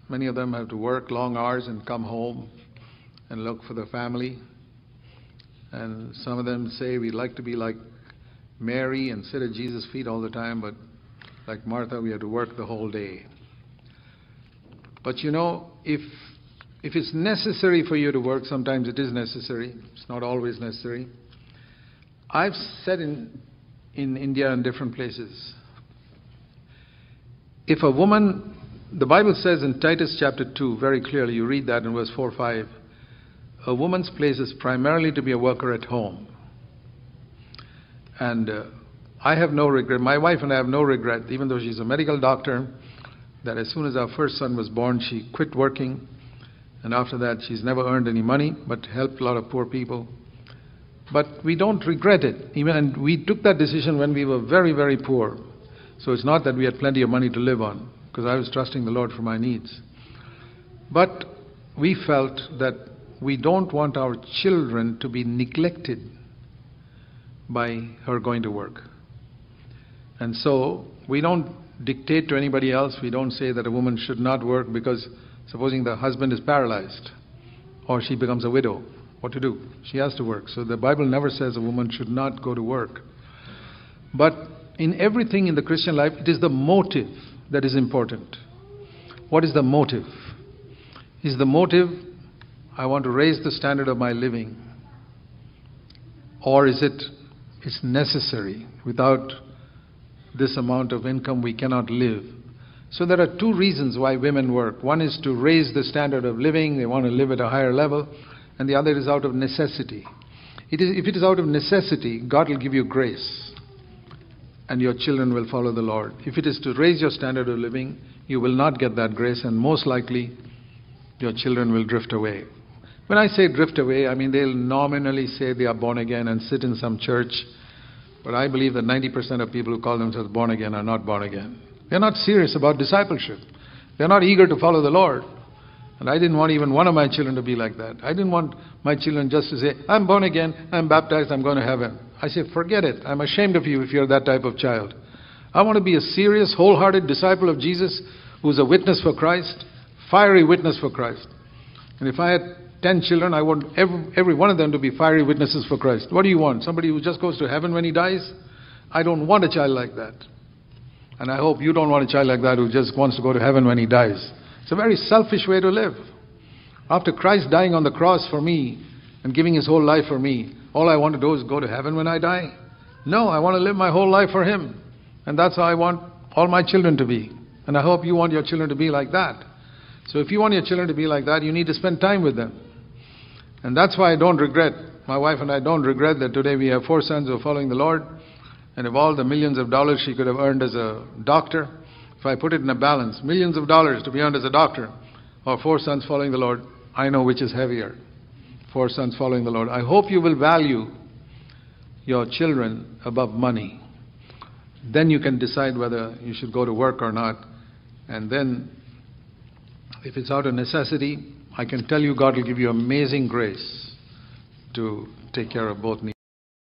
Many of them have to work long hours and come home and look for the family. And some of them say, we'd like to be like Mary and sit at Jesus' feet all the time, but like Martha, we have to work the whole day. But you know, if it's necessary for you to work, sometimes it is necessary. It's not always necessary. I've said in India and different places, if a woman, the Bible says in Titus chapter 2, very clearly, you read that in verse 4 or 5, a woman's place is primarily to be a worker at home. And I have no regret, my wife and I have no regret, even though she's a medical doctor, that as soon as our first son was born, she quit working. And after that, she's never earned any money, but helped a lot of poor people. But we don't regret it. And we took that decision when we were very, very poor. So it's not that we had plenty of money to live on, because I was trusting the Lord for my needs. But we felt that we don't want our children to be neglected by her going to work. And so we don't dictate to anybody else. We don't say that a woman should not work because supposing the husband is paralyzed or she becomes a widow, what to do? She has to work. So the Bible never says a woman should not go to work. But in everything in the Christian life, it is the motive that is important. What is the motive? Is the motive, I want to raise the standard of my living? Or is it, it's necessary? Without this amount of income, we cannot live. So there are two reasons why women work. One is to raise the standard of living. They want to live at a higher level. And the other is out of necessity. If it is out of necessity, God will give you grace. And your children will follow the Lord. If it is to raise your standard of living, you will not get that grace, and most likely your children will drift away. When I say drift away, I mean they'll nominally say they are born again and sit in some church, but I believe that 90% of people who call themselves born again are not born again. They're not serious about discipleship. They're not eager to follow the Lord. And I didn't want even one of my children to be like that. I didn't want my children just to say, I'm born again, I'm baptized, I'm going to heaven. I say, forget it. I'm ashamed of you if you're that type of child. I want to be a serious, wholehearted disciple of Jesus who's a witness for Christ, fiery witness for Christ. And if I had 10 children, I want every one of them to be fiery witnesses for Christ. What do you want? Somebody who just goes to heaven when he dies? I don't want a child like that. And I hope you don't want a child like that who just wants to go to heaven when he dies. It's a very selfish way to live. After Christ dying on the cross for me and giving his whole life for me, all I want to do is go to heaven when I die? No, I want to live my whole life for him. And that's how I want all my children to be. And I hope you want your children to be like that. So if you want your children to be like that, you need to spend time with them. And that's why I don't regret, my wife and I don't regret that today we have 4 sons who are following the Lord. And of all the millions of dollars she could have earned as a doctor, if I put it in a balance, millions of dollars to be earned as a doctor, or 4 sons following the Lord, I know which is heavier. 4 sons following the Lord. I hope you will value your children above money. Then you can decide whether you should go to work or not. And then, if it's out of necessity, I can tell you God will give you amazing grace to take care of both needs.